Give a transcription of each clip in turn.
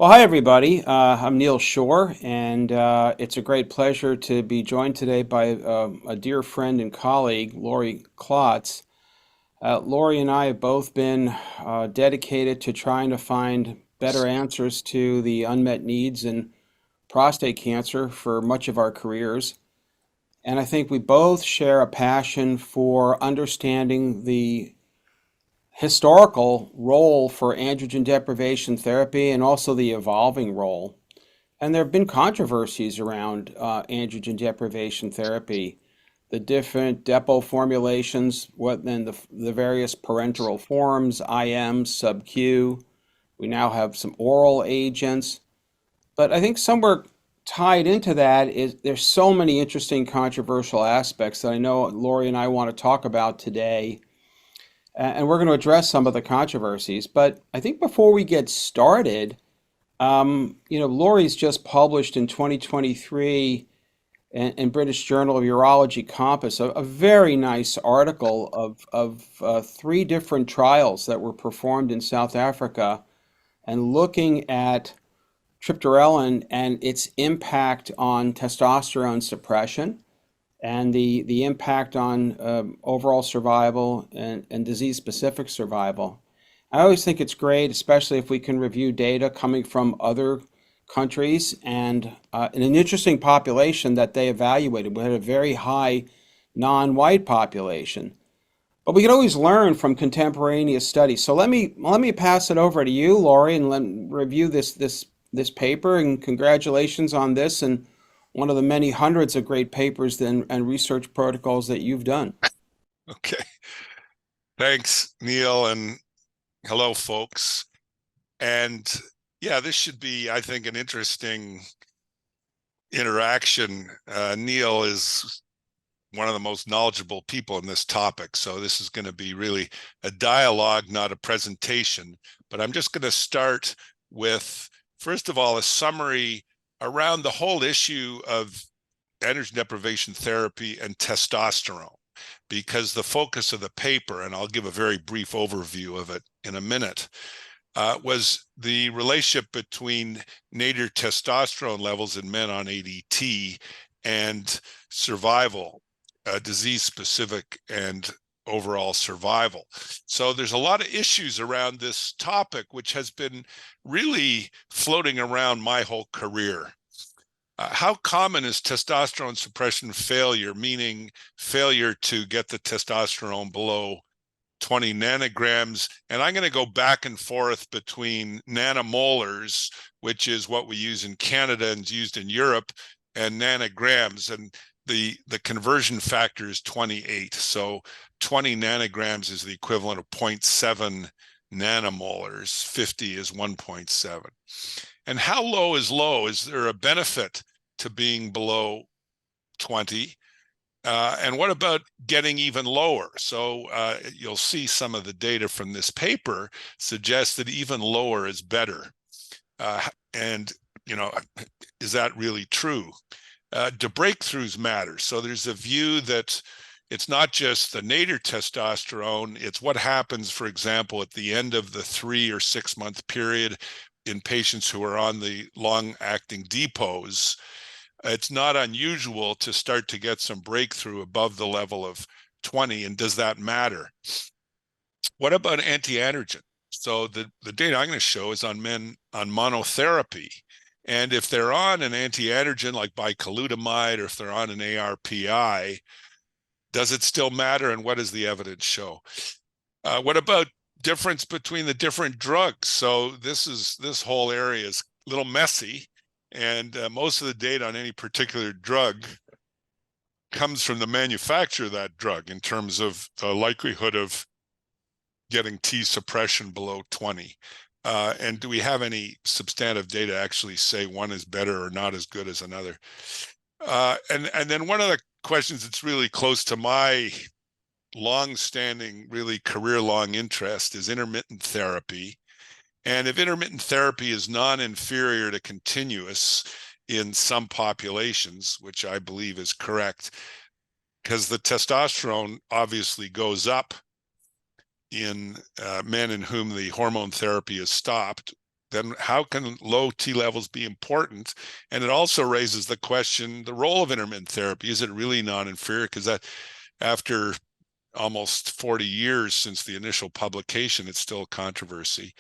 Well, hi everybody. I'm Neal Shore, and it's a great pleasure to be joined today by a dear friend and colleague, Lori Klotz. Lori and I have both been dedicated to trying to find better answers to the unmet needs in prostate cancer for much of our careers. And I think we both share a passion for understanding the historical role for androgen deprivation therapy and also the evolving role. And there have been controversies around androgen deprivation therapy, the different depot formulations, and the various parenteral forms, IM, sub-Q. We now have some oral agents. But I think somewhere tied into that is there's so many interesting controversial aspects that I know Lori and I want to talk about today. And we're going to address some of the controversies. But I think before we get started, Lori's just published in 2023 in British Journal of Urology Compass a very nice article of three different trials that were performed in South Africa and looking at triptorelin and its impact on testosterone suppression and the impact on overall survival and disease-specific survival. I always think it's great, especially if we can review data coming from other countries and in an interesting population that they evaluated. We had a very high non-white population, but we can always learn from contemporaneous studies. So let me pass it over to you, Lori, and let review this paper. And congratulations on this and one of the many hundreds of great papers and research protocols that you've done. Okay. Thanks, Neal, and hello, folks. And yeah, this should be, I think, an interesting interaction. Neal is one of the most knowledgeable people in this topic, so this is going to be really a dialogue, not a presentation. But I'm just going to start with, first of all, a summary around the whole issue of androgen deprivation therapy and testosterone, because the focus of the paper, and I'll give a very brief overview of it in a minute, was the relationship between nadir testosterone levels in men on ADT and survival, disease-specific and overall survival. So there's a lot of issues around this topic, which has been really floating around my whole career. How common is testosterone suppression failure, meaning failure to get the testosterone below 20 nanograms? And I'm going to go back and forth between nanomolars, which is what we use in Canada and is used in Europe, and nanograms. And the conversion factor is 28. So 20 nanograms is the equivalent of 0.7 nanomolars. 50 is 1.7. And how low is low? Is there a benefit to being below 20? And what about getting even lower? So you'll see some of the data from this paper suggests that even lower is better. And, is that really true? Do breakthroughs matter? So there's a view that it's not just the nadir testosterone, it's what happens, for example, at the end of the 3 or 6 month period in patients who are on the long-acting depots. It's not unusual to start to get some breakthrough above the level of 20, and does that matter? What about anti-androgen? So the data I'm going to show is on men on monotherapy. And if they're on an anti-androgen like bicalutamide, or if they're on an ARPI, does it still matter, and what does the evidence show? What about difference between the different drugs? So this whole area is a little messy, and most of the data on any particular drug comes from the manufacturer of that drug in terms of the likelihood of getting T suppression below 20. And do we have any substantive data actually say one is better or not as good as another? And then one of the questions that's really close to my long-standing, really career-long interest is intermittent therapy. And if intermittent therapy is non-inferior to continuous in some populations, which I believe is correct, because the testosterone obviously goes up in men in whom the hormone therapy is stopped, then how can low T levels be important? And it also raises the question, the role of intermittent therapy, is it really non-inferior? Because that, after almost 40 years since the initial publication, it's still a controversy.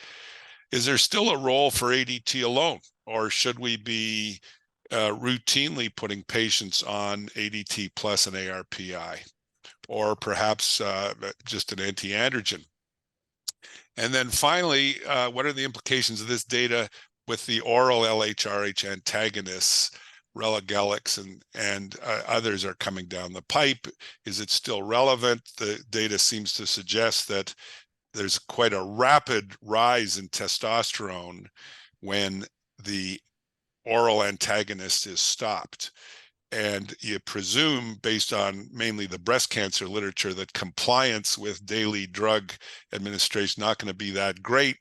Is there still a role for ADT alone, or should we be routinely putting patients on ADT plus an ARPI, or perhaps just an anti-androgen? And then finally, what are the implications of this data with the oral LHRH antagonists? Relagelics and others are coming down the pipe. Is it still relevant? The data seems to suggest that there's quite a rapid rise in testosterone when the oral antagonist is stopped. And you presume, based on mainly the breast cancer literature, that compliance with daily drug administration is not going to be that great.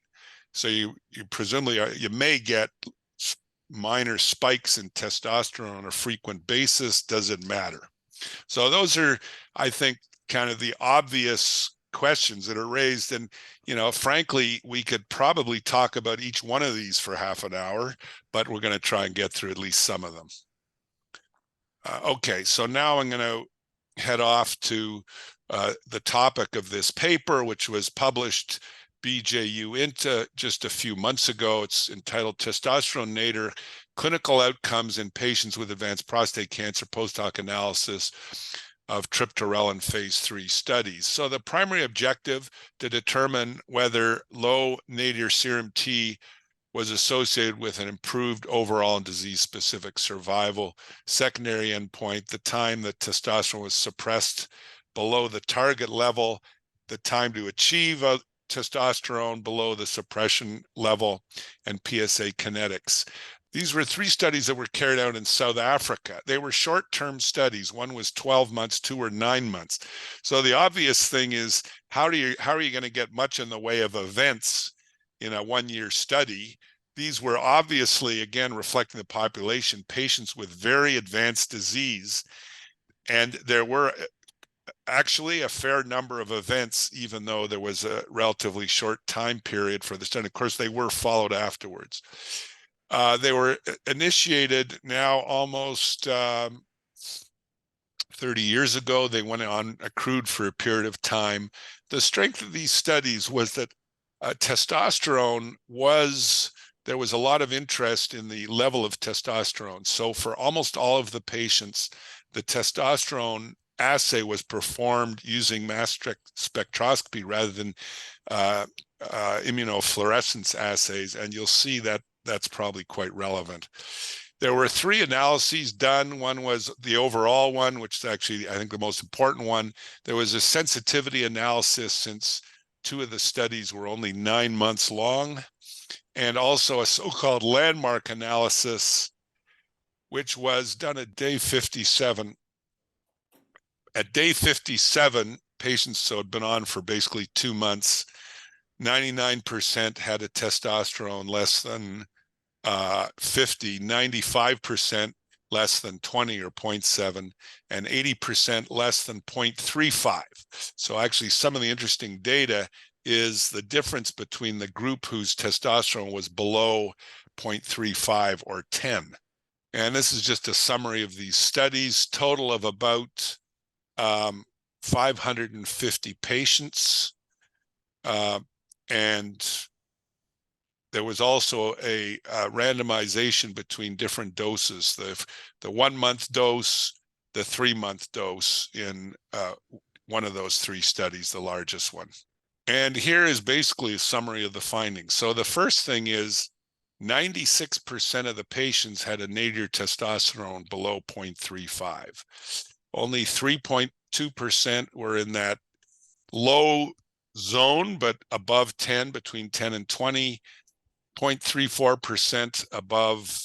So you presumably you may get minor spikes in testosterone on a frequent basis. Does it matter? So those are, I think, kind of the obvious questions that are raised. And, frankly, we could probably talk about each one of these for half an hour, but we're going to try and get through at least some of them. Okay, so now I'm going to head off to the topic of this paper, which was published BJU INTA just a few months ago. It's entitled Testosterone Nadir, Clinical Outcomes in Patients with Advanced Prostate Cancer Post-Hoc Analysis of Triptorelin Phase 3 Studies. So the primary objective to determine whether low nadir serum T was associated with an improved overall and disease-specific survival. Secondary endpoint, the time that testosterone was suppressed below the target level, the time to achieve testosterone below the suppression level, and PSA kinetics. These were 3 studies that were carried out in South Africa. They were short-term studies. One was 12 months, 2 were 9 months. So the obvious thing is, how are you going to get much in the way of events in a 1-year study? These were obviously, again, reflecting the population, patients with very advanced disease. And there were actually a fair number of events, even though there was a relatively short time period for the study. Of course, they were followed afterwards. They were initiated now almost 30 years ago. They went on accrued for a period of time. The strength of these studies was that testosterone there was a lot of interest in the level of testosterone. So for almost all of the patients, the testosterone assay was performed using mass spectroscopy rather than immunofluorescence assays. And you'll see that that's probably quite relevant. There were 3 analyses done. One was the overall one, which is actually, I think, the most important one. There was a sensitivity analysis, since 2 of the studies were only 9 months long, and also a so-called landmark analysis, which was done at day 57. At day 57, patients who had been on for basically 2 months, 99% had a testosterone less than 50, 95% less than 20 or 0.7, and 80% less than 0.35. So actually, some of the interesting data is the difference between the group whose testosterone was below 0.35 or 10. And this is just a summary of these studies, total of about 550 patients. And there was also a randomization between different doses, the 1-month dose, the 3-month dose in one of those 3 studies, the largest one. And here is basically a summary of the findings. So the first thing is 96% of the patients had a nadir testosterone below 0.35. Only 3.2% were in that low zone, but above 10, between 10 and 20, 0.34% above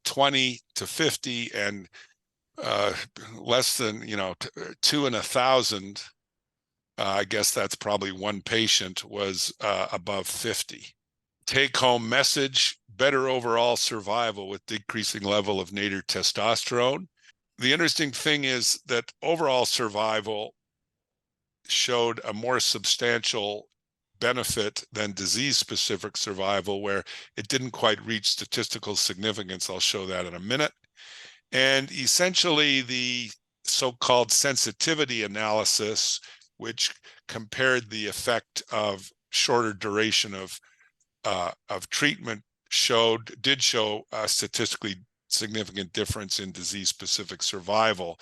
20 to 50, and less than 2 in 1,000. I guess that's probably 1 patient was above 50. Take-home message: better overall survival with decreasing level of nadir testosterone. The interesting thing is that overall survival showed a more substantial benefit than disease-specific survival, where it didn't quite reach statistical significance. I'll show that in a minute. And essentially, the so-called sensitivity analysis, which compared the effect of shorter duration of treatment, did show a statistically significant difference in disease-specific survival.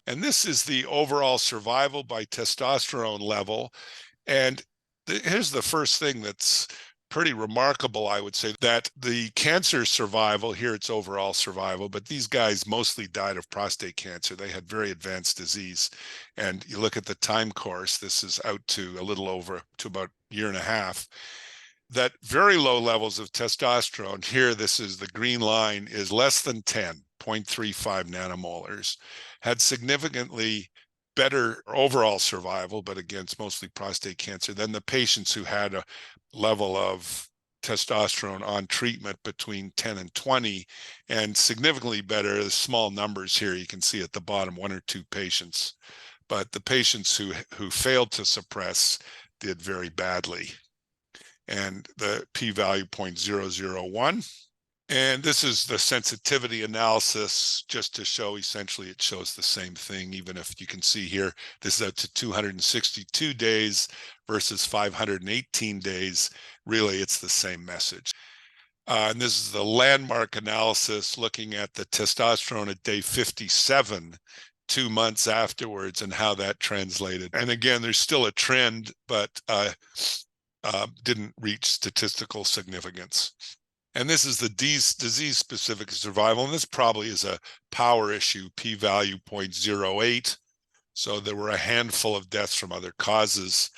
And this is the overall survival by testosterone level. And here's the first thing that's pretty remarkable, I would say, that the cancer survival, here it's overall survival, but these guys mostly died of prostate cancer. They had very advanced disease. And you look at the time course, this is out to a little over to about a year and a half, that very low levels of testosterone, here this is the green line, is less than 10, 0.35 nanomolars, had significantly better overall survival, but again, it's mostly prostate cancer, than the patients who had a level of testosterone on treatment between 10 and 20, and significantly better, the small numbers here, you can see at the bottom, 1 or 2 patients. But the patients who failed to suppress did very badly. And the p-value 0.001. And this is the sensitivity analysis, just to show essentially it shows the same thing, even if you can see here, this is out to 262 days versus 518 days. Really, it's the same message. And this is the landmark analysis looking at the testosterone at day 57, 2 months afterwards, and how that translated. And again, there's still a trend, but didn't reach statistical significance. And this is the disease-specific survival, and this probably is a power issue, p-value 0.08. So there were a handful of deaths from other causes,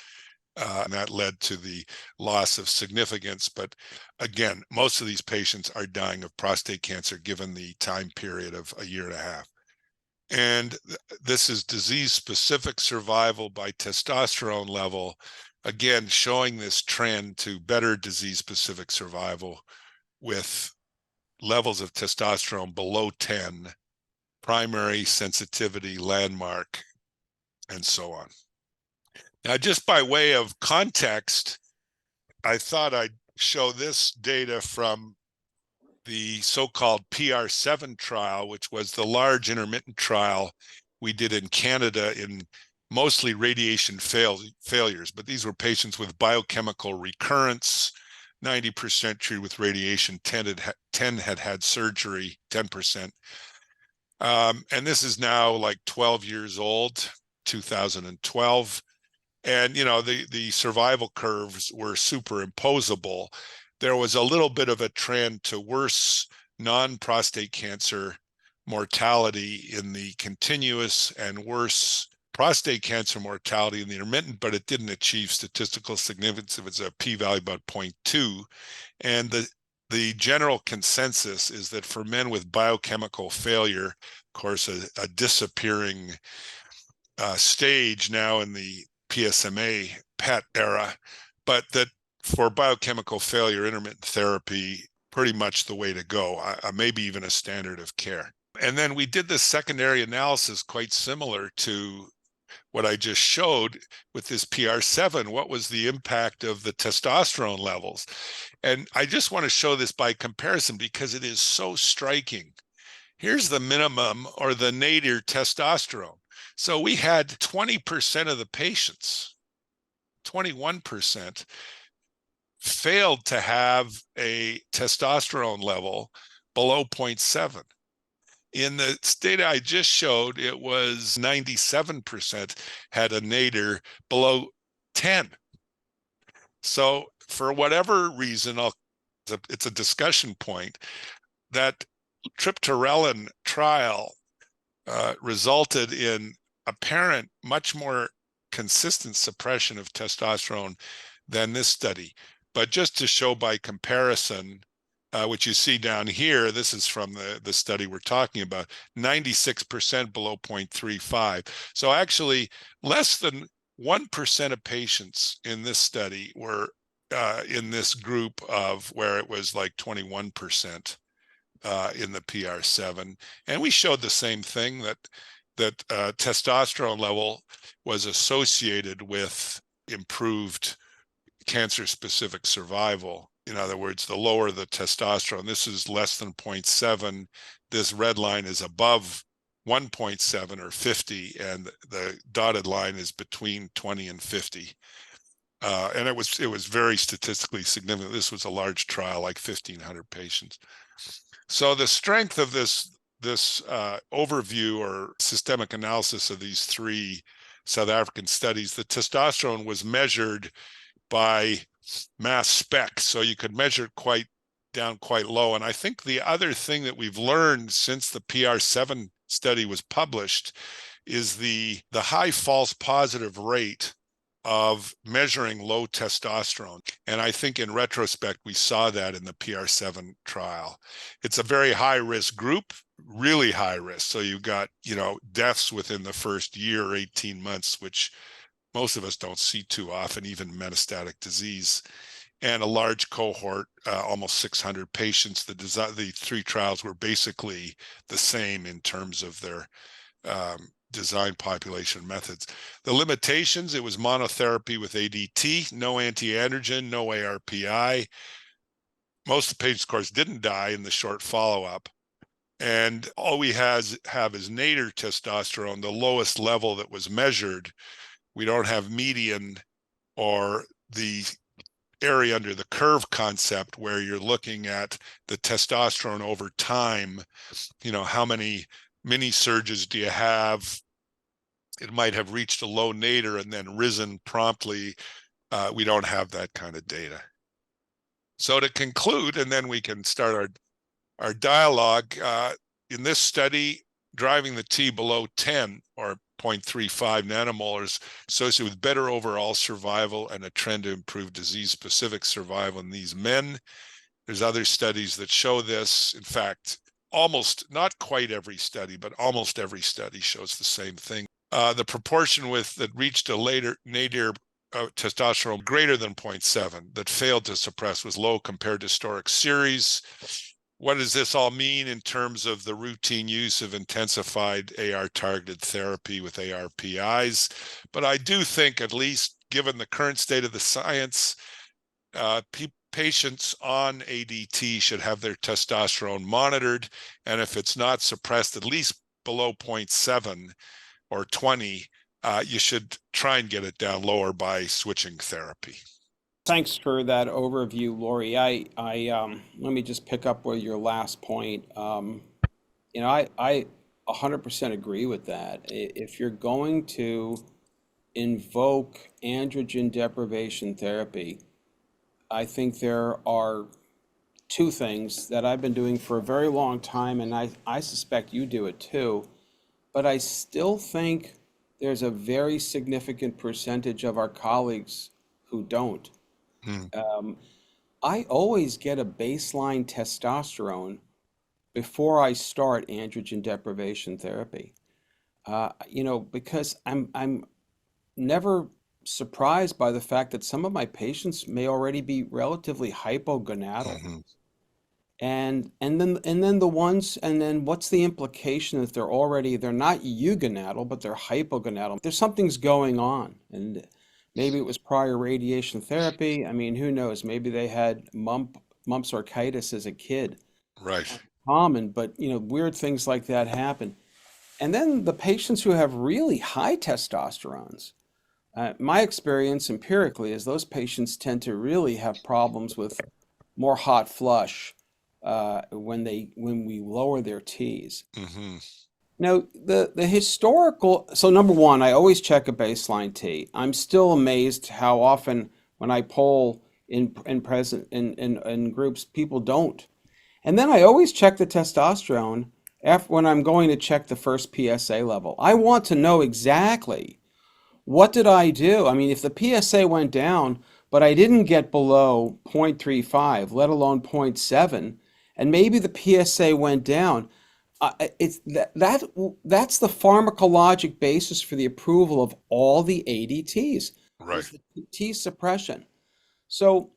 and that led to the loss of significance. But again, most of these patients are dying of prostate cancer given the time period of a year and a half. And this is disease-specific survival by testosterone level, again, showing this trend to better disease-specific survival with levels of testosterone below 10, primary sensitivity, landmark, and so on. Now, just by way of context, I thought I'd show this data from the so-called PR7 trial, which was the large intermittent trial we did in Canada in mostly radiation failures, but these were patients with biochemical recurrence, 90% treated with radiation, 10 had had surgery, 10%. And this is now like 12 years old, 2012. And, you know, the survival curves were superimposable. There was a little bit of a trend to worse non-prostate cancer mortality in the continuous and worse prostate cancer mortality in the intermittent, but it didn't achieve statistical significance. It was a p-value about 0.2. And the general consensus is that for men with biochemical failure, of course, a disappearing stage now in the PSMA PET era, but that for biochemical failure, intermittent therapy, pretty much the way to go, maybe even a standard of care. And then we did this secondary analysis quite similar to what I just showed with this PR7. What was the impact of the testosterone levels? And I just want to show this by comparison because it is so striking. Here's the minimum or the nadir testosterone. So we had 20% of the patients, 21%, failed to have a testosterone level below 0.7. In the data I just showed, it was 97% had a nadir below 10. So for whatever reason, it's a discussion point, that Triptorelin trial resulted in apparent much more consistent suppression of testosterone than this study. But just to show by comparison, which you see down here, this is from the study we're talking about, 96% below 0.35. So actually less than 1% of patients in this study were in this group of where it was like 21% in the PR7. And we showed the same thing, that testosterone level was associated with improved cancer-specific survival. In other words, the lower the testosterone, this is less than 0.7. This red line is above 1.7 or 50, and the dotted line is between 20 and 50. And it was very statistically significant. This was a large trial, like 1,500 patients. So the strength of this overview or systemic analysis of these 3 South African studies, the testosterone was measured by mass spec, so you could measure it down quite low. And I think the other thing that we've learned since the PR7 study was published is the high false positive rate of measuring low testosterone. And I think in retrospect, we saw that in the PR7 trial. It's a very high risk group, really high risk. So you've got, deaths within the first year or 18 months, which most of us don't see too often, even metastatic disease. And a large cohort, almost 600 patients. The 3 trials were basically the same in terms of their design population methods. The limitations, it was monotherapy with ADT, no anti-androgen, no ARPI. Most of the patients, of course, didn't die in the short follow-up. And all we have is nadir testosterone, the lowest level that was measured. We don't have median or the area under the curve concept where you're looking at the testosterone over time. How many mini surges do you have? It might have reached a low nadir and then risen promptly. We don't have that kind of data. So to conclude, and then we can start our dialogue, in this study, driving the T below 10 or 0.35 nanomolars associated with better overall survival and a trend to improve disease-specific survival in these men. There's other studies that show this. In fact, not quite every study, but almost every study shows the same thing. The proportion that reached a later nadir testosterone greater than 0.7 that failed to suppress was low compared to historic series. What does this all mean in terms of the routine use of intensified AR-targeted therapy with ARPIs? But I do think, at least given the current state of the science, patients on ADT should have their testosterone monitored, and if it's not suppressed at least below 0.7 or 20, you should try and get it down lower by switching therapy. Thanks for that overview, Laurie. Let me just pick up with your last point. I 100% agree with that. If you're going to invoke androgen deprivation therapy, I think there are 2 things that I've been doing for a very long time, and I suspect you do it too, but I still think there's a very significant percentage of our colleagues who don't. I always get a baseline testosterone before I start androgen deprivation therapy. Because I'm never surprised by the fact that some of my patients may already be relatively hypogonadal. And then what's the implication that they're not eugonadal, but they're hypogonadal? There's something's going on, and maybe it was prior radiation therapy. I mean, who knows? Maybe they had mumps orchitis as a kid. Right. Common, but weird things like that happen. And then the patients who have really high testosterones, my experience empirically is those patients tend to really have problems with more hot flush when we lower their Ts. Now, the historical, so number one, I always check a baseline T. I'm still amazed how often when I poll in groups, people don't. And then I always check the testosterone when I'm going to check the first PSA level. I want to know exactly what did I do. I mean, if the PSA went down, but I didn't get below 0.35, let alone 0.7, and maybe the PSA went down, that's the pharmacologic basis for the approval of all the ADTs. Right. The T suppression. So,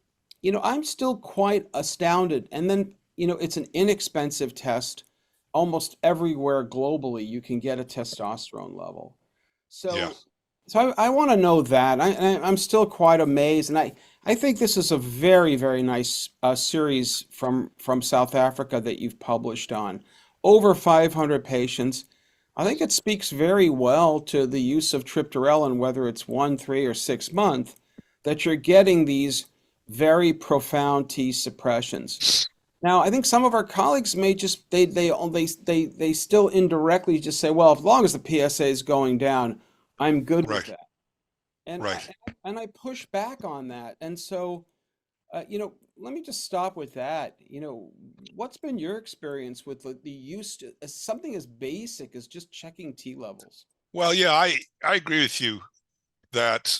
I'm still quite astounded. And then, it's an inexpensive test. Almost everywhere globally, you can get a testosterone level. So, Yeah. so I want to know that. I'm still quite amazed. And I think this is a very, very nice series from South Africa that you've published on. Over 500 patients. I think it speaks very well to the use of triptorelin, whether it's 1, 3, or 6 month, that you're getting these very profound T suppressions. Now, I think some of our colleagues may just they still indirectly just say, well, as long as the PSA is going down, I'm good with Right, that. And I right. and I push back on that. And so, let me just stop with that. What's been your experience with the use to something as basic as just checking T levels? Well, yeah, I agree with you that,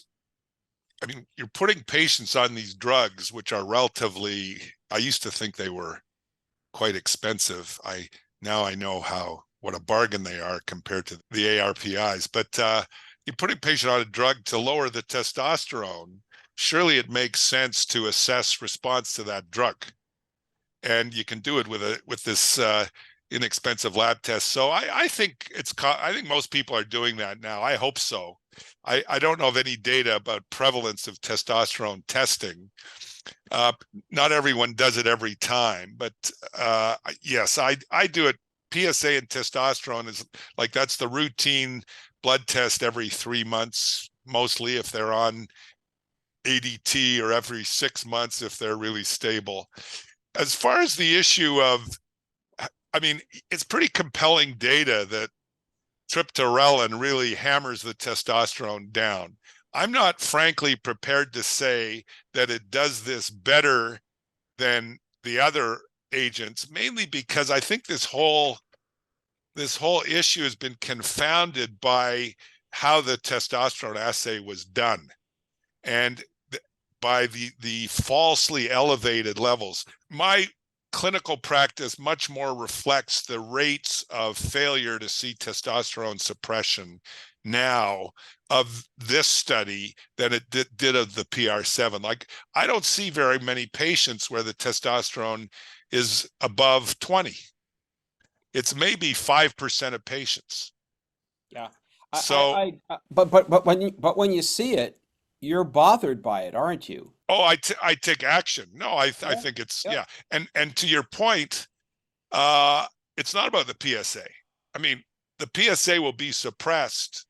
I mean, you're putting patients on these drugs, which are relatively, I used to think they were quite expensive. Now I know what a bargain they are compared to the ARPIs. But you're putting a patient on a drug to lower the testosterone. Surely it makes sense to assess response to that drug, and you can do it with this inexpensive lab test. So I think most people are doing that now. I hope so. I don't know of any data about prevalence of testosterone testing. Uh, Not everyone does it every time, but yes, I do it. PSA and testosterone is like, that's the routine blood test every 3 months, mostly if they're on ADT, or every 6 months if they're really stable. As far as the issue of, I mean, it's pretty compelling data that triptorelin really hammers the testosterone down. I'm not frankly prepared to say that it does this better than the other agents, mainly because I think this whole issue has been confounded by how the testosterone assay was done, and by the falsely elevated levels. My clinical practice much more reflects the rates of failure to see testosterone suppression now of this study than it did of the PR7. Like, I don't see very many patients where the testosterone is above 20. It's maybe 5% of patients. Yeah. So, But when you see it, you're bothered by it, aren't you? oh, I take action. No, I Yeah. think it's, Yep. yeah. And to your point, uh, it's not about the PSA. I mean, the PSA will be suppressed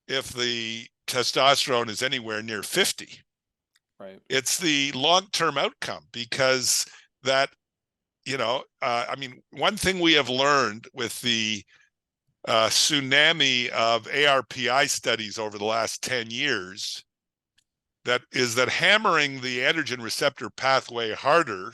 if the testosterone is anywhere near 50. Right. It's the long-term outcome, because that, I mean, one thing we have learned with the tsunami of ARPI studies over the last 10 years, that hammering the androgen receptor pathway harder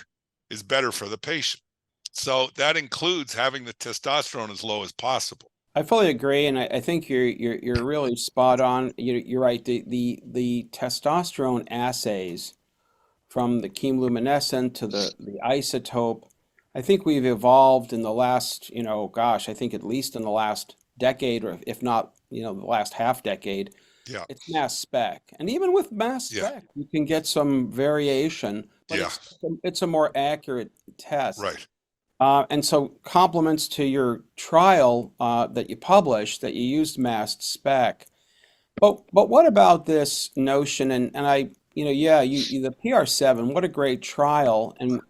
is better for the patient. So that includes having the testosterone as low as possible. I fully agree, and I think you're really spot on. You're right. The testosterone assays, from the chemoluminescent to the isotope, I think we've evolved in the last, gosh, I think at least in the last decade, or if not, the last half decade. Yeah, It's mass spec, and even with mass yeah, spec, you can get some variation, but yeah, it's a more accurate test. right. And so compliments to your trial that you published, that you used mass spec. But what about this notion? And yeah, the PR7, what a great trial. And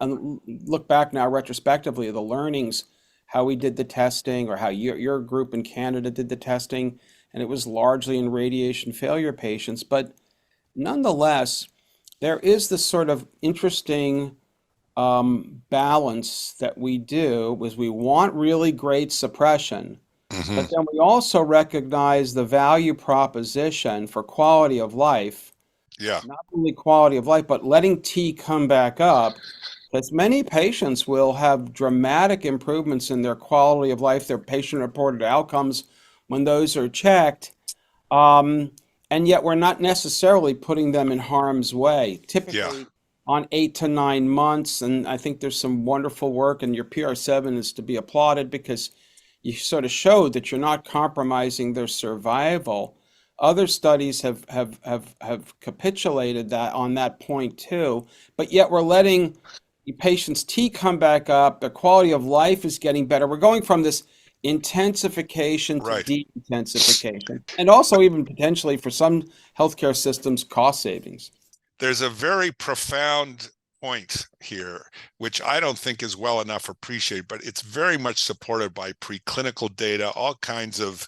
look back now retrospectively, the learnings, how we did the testing, or how your group in Canada did the testing, and it was largely in radiation failure patients. But nonetheless, there is this sort of interesting balance that we do, is we want really great suppression, Hmm. but then we also recognize the value proposition for quality of life, Yeah, not only quality of life, but letting T come back up. Because many patients will have dramatic improvements in their quality of life, their patient-reported outcomes, when those are checked. Um, and yet we're not necessarily putting them in harm's way. yeah, Typically on 8 to 9 months, and I think there's some wonderful work, and your PR7 is to be applauded because you sort of showed that you're not compromising their survival. Other studies have capitulated that on that point too, but yet we're letting the patient's T come back up. Their quality of life is getting better. We're going from this intensification to right. de-intensification, and also even potentially for some healthcare systems, cost savings. there's a very profound point here, which I don't think is well enough appreciated, but it's very much supported by preclinical data, all kinds of,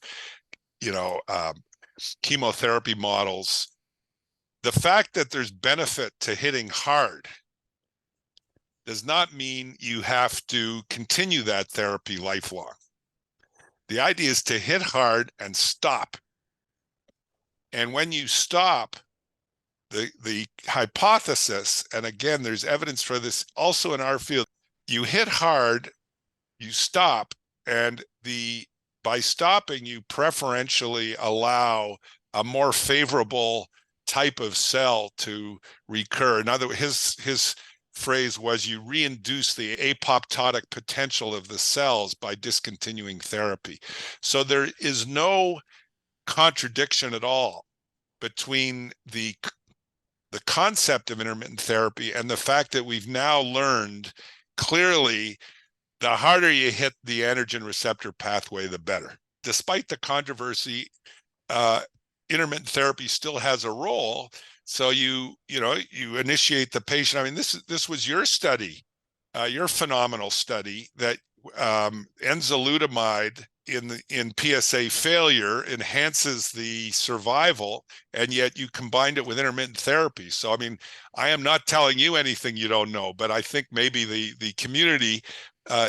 you know, chemotherapy models. The fact that there's benefit to hitting hard does not mean you have to continue that therapy lifelong. The idea is to hit hard and stop. And when you stop, the hypothesis, and again, there's evidence for this also in our field, you hit hard, you stop, and by stopping, you preferentially allow a more favorable type of cell to recur. In other words, his phrase was, you reinduce the apoptotic potential of the cells by discontinuing therapy. So there is no contradiction at all between the concept of intermittent therapy and the fact that we've now learned clearly the harder you hit the androgen receptor pathway, the better. Despite the controversy, intermittent therapy still has a role. So you initiate the patient. I mean, this was your study, your phenomenal study that enzalutamide in PSA failure enhances the survival, and yet you combined it with intermittent therapy. So, I mean, I am not telling you anything you don't know, but I think maybe the community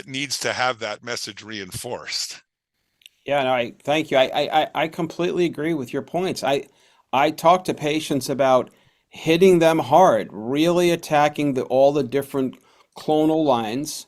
needs to have that message reinforced. Yeah, no, thank you. I completely agree with your points. I talk to patients about hitting them hard, really attacking all the different clonal lines,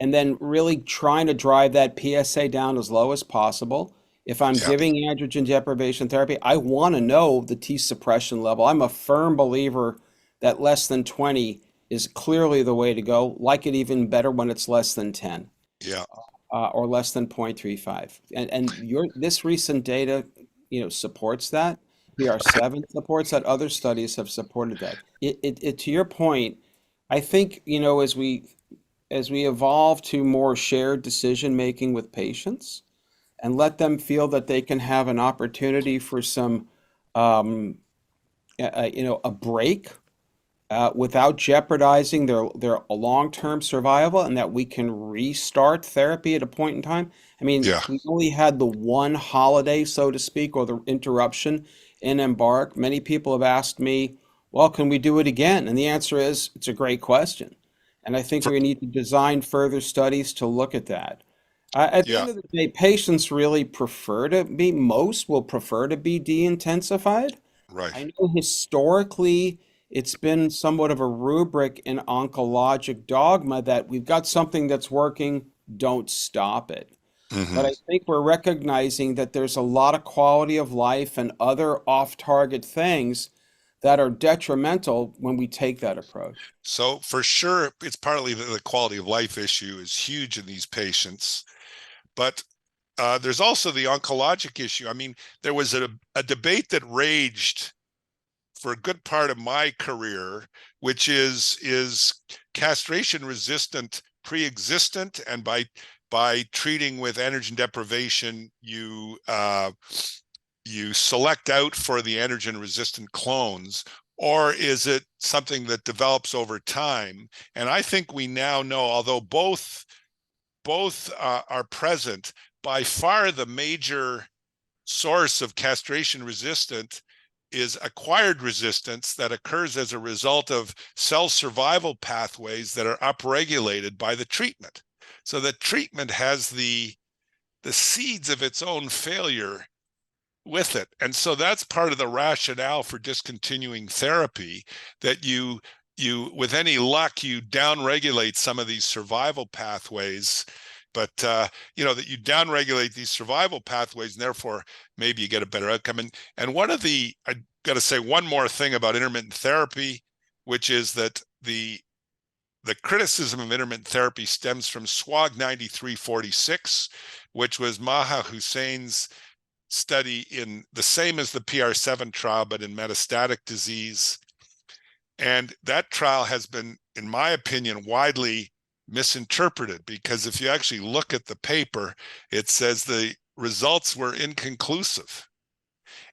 and then really trying to drive that PSA down as low as possible. If I'm Yeah, giving androgen deprivation therapy, I want to know the T suppression level. I'm a firm believer that less than 20 is clearly the way to go. Like it even better when it's less than 10, yeah, or less than 0.35. And this recent data, supports that. PR7 supports that. Other studies have supported that. To your point, I think, as we evolve to more shared decision making with patients and let them feel that they can have an opportunity for some, um, a break, without jeopardizing their long-term survival, and that we can restart therapy at a point in time. I mean, yeah. we only had the one holiday, so to speak, or the interruption in Embark. Many people have asked me, well, can we do it again? And the answer is, it's a great question. And I think For, we need to design further studies to look at that. At the yeah, end of the day, patients really most will prefer to be de-intensified. right. I know historically it's been somewhat of a rubric in oncologic dogma that we've got something that's working, don't stop it. But Hmm. I think we're recognizing that there's a lot of quality of life and other off-target things that are detrimental when we take that approach. So for sure, it's partly the quality of life issue is huge in these patients, but there's also the oncologic issue. I mean, there was a debate that raged for a good part of my career, which is castration resistant pre-existent, and by treating with androgen deprivation, you select out for the androgen resistant clones, or is it something that develops over time? And I think we now know, although both are present, by far the major source of castration resistant is acquired resistance that occurs as a result of cell survival pathways that are upregulated by the treatment. So the treatment has the seeds of its own failure with it. And so that's part of the rationale for discontinuing therapy, that you with any luck, you downregulate some of these survival pathways, but that you downregulate these survival pathways, and therefore maybe you get a better outcome. And I got to say one more thing about intermittent therapy, which is that the criticism of intermittent therapy stems from SWOG 9346, which was Maha Hussein's study in the same as the PR7 trial, but in metastatic disease. And that trial has been, in my opinion, widely misinterpreted, because if you actually look at the paper, it says the results were inconclusive.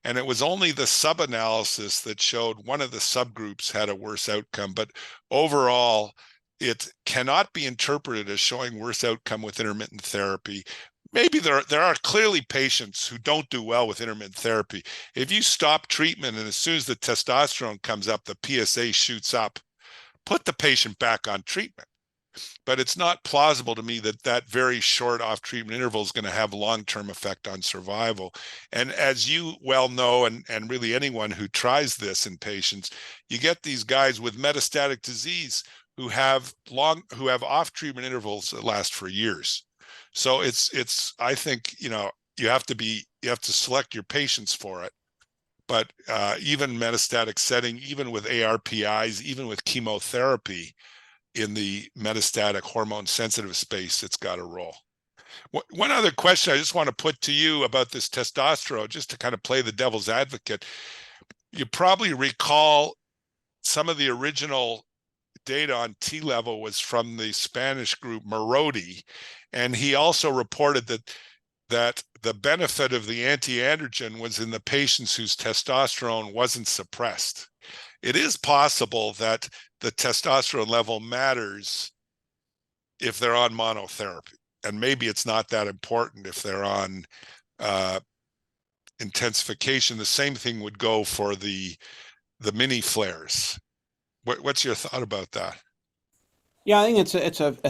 And it was only the sub-analysis that showed one of the subgroups had a worse outcome. But overall, it cannot be interpreted as showing worse outcome with intermittent therapy. Maybe there are clearly patients who don't do well with intermittent therapy. If you stop treatment and as soon as the testosterone comes up, the PSA shoots up, put the patient back on treatment. But it's not plausible to me that that very short off treatment interval is going to have long-term effect on survival. And as you well know, and really anyone who tries this in patients, you get these guys with metastatic disease who have off treatment intervals that last for years. So I think, you have to select your patients for it. But even metastatic setting, even with ARPIs, even with chemotherapy, in the metastatic hormone sensitive space, it's got a role. One other question I just want to put to you about this testosterone, just to kind of play the devil's advocate. You probably recall some of the original data on T level was from the Spanish group Verity, and he also reported that the benefit of the anti-androgen was in the patients whose testosterone wasn't suppressed. It is possible that the testosterone level matters if they're on monotherapy, and maybe it's not that important if they're on intensification. The same thing would go for the mini flares. What's your thought about that? Yeah, I think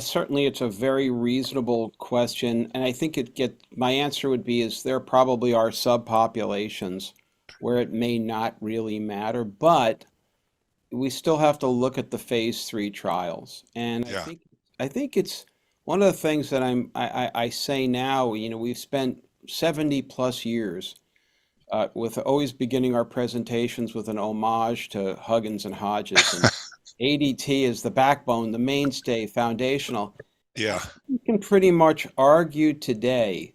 certainly it's a very reasonable question, and I think my answer would be is there probably are subpopulations where it may not really matter, but we still have to look at the phase 3 trials. And Yeah. I think it's one of the things that I say now, we've spent 70 plus years with always beginning our presentations with an homage to Huggins and Hodges, and ADT is the backbone, the mainstay, foundational. I Yeah. think we can pretty much argue today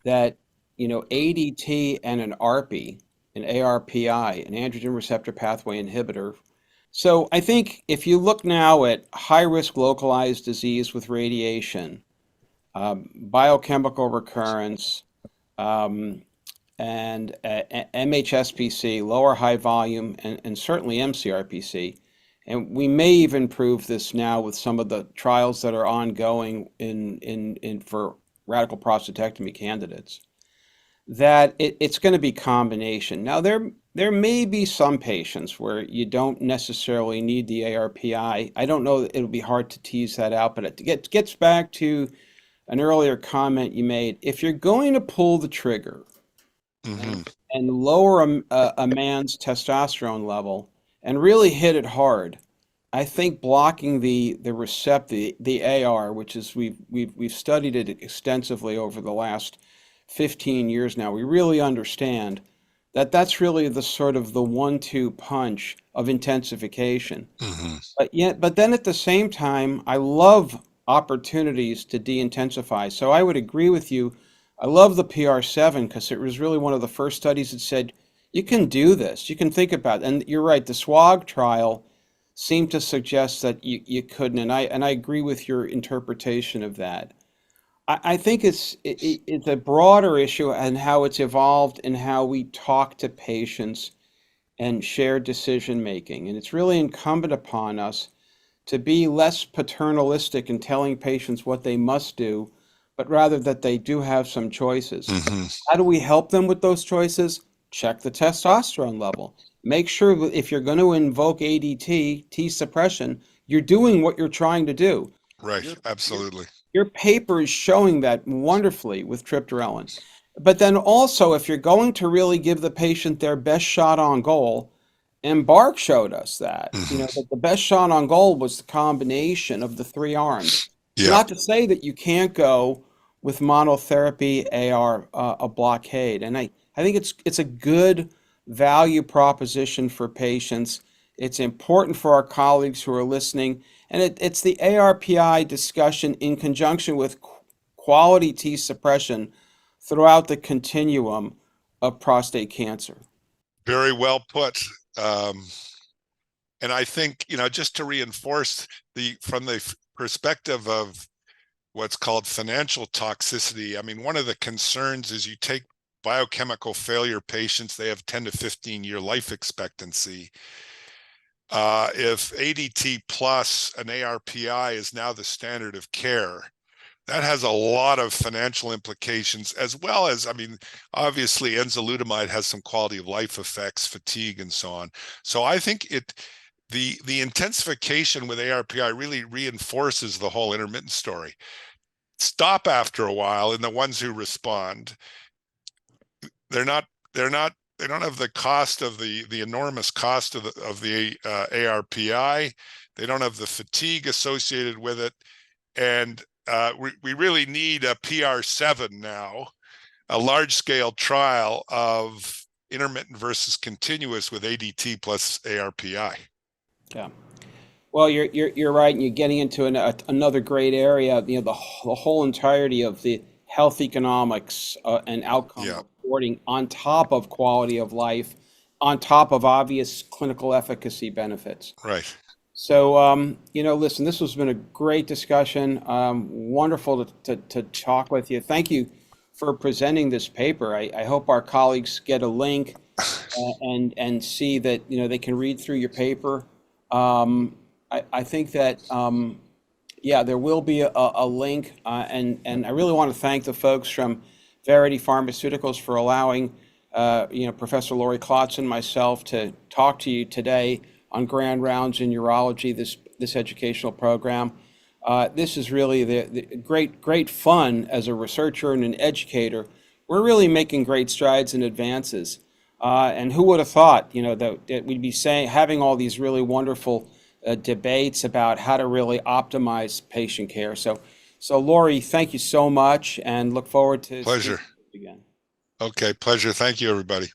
that, ADT and an ARPI, an ARPI, an androgen receptor pathway inhibitor. So I think if you look now at high-risk localized disease with radiation, biochemical recurrence, um, and MHSPC, lower high volume, and certainly MCRPC. And we may even prove this now with some of the trials that are ongoing for radical prostatectomy candidates, that it's going to be combination. Now, there may be some patients where you don't necessarily need the ARPI. I don't know, it'll be hard to tease that out, but it gets back to an earlier comment you made. If you're going to pull the trigger Mm-hmm. and lower a man's testosterone level and really hit it hard, I think blocking the receptor, the AR, which is we've studied it extensively over the last 15 years now. We really understand that that's really the sort of the 1-2 punch of intensification. Mm-hmm. But then at the same time, I love opportunities to de-intensify. So I would agree with you. I love the PR7 because it was really one of the first studies that said you can do this. You can think about it. And you're right, the SWOG trial seemed to suggest that you couldn't. And I agree with your interpretation of that. I think it's a broader issue and how it's evolved and how we talk to patients and share decision making. And it's really incumbent upon us to be less paternalistic in telling patients what they must do, but rather that they do have some choices. Mm-hmm. How do we help them with those choices? Check the testosterone level. Make sure that if you're going to invoke ADT, T suppression, you're doing what you're trying to do. Right. Your, your, Absolutely. your paper is showing that wonderfully with Triptorelin. But then also, if you're going to really give the patient their best shot on goal, Embark showed us that, Mm-hmm. that the best shot on goal was the combination of the 3 arms. It's Yeah. not to say that you can't go with monotherapy AR, a blockade. And I think it's a good value proposition for patients. It's important for our colleagues who are listening. And it's the ARPI discussion in conjunction with quality T suppression throughout the continuum of prostate cancer. Very well put. Um, and I think, just to reinforce from the perspective of what's called financial toxicity, I mean, one of the concerns is you take biochemical failure patients, they have 10 to 15-year life expectancy. If ADT plus an ARPI is now the standard of care, that has a lot of financial implications, as well as, I mean, obviously enzalutamide has some quality of life effects, fatigue, and so on. So I think the intensification with ARPI really reinforces the whole intermittent story. Stop after a while, and the ones who respond, they don't have the cost of the enormous cost of the ARPI. They don't have the fatigue associated with it, and we really need a PR7 now, a large-scale trial of intermittent versus continuous with ADT plus ARPI. Yeah. Well, you're right, and you're getting into another great area. You know, the whole entirety of the health economics and outcome Yeah, reporting, on top of quality of life, on top of obvious clinical efficacy benefits. right. So, you know, listen, this has been a great discussion. Wonderful to talk with you. Thank you for presenting this paper. I hope our colleagues get a link and see that, you know, they can read through your paper. I think that, yeah, there will be a link, and I really want to thank the folks from Verity Pharmaceuticals for allowing, you know, Professor Laurie Klotz and myself to talk to you today on Grand Rounds in Urology, this educational program. This is really the great fun as a researcher and an educator. We're really making great strides and advances. And who would have thought, you know, that we'd be having all these really wonderful debates about how to really optimize patient care. So Laurie, thank you so much, and look forward to seeing Pleasure. you again. Okay, pleasure. Thank you, everybody.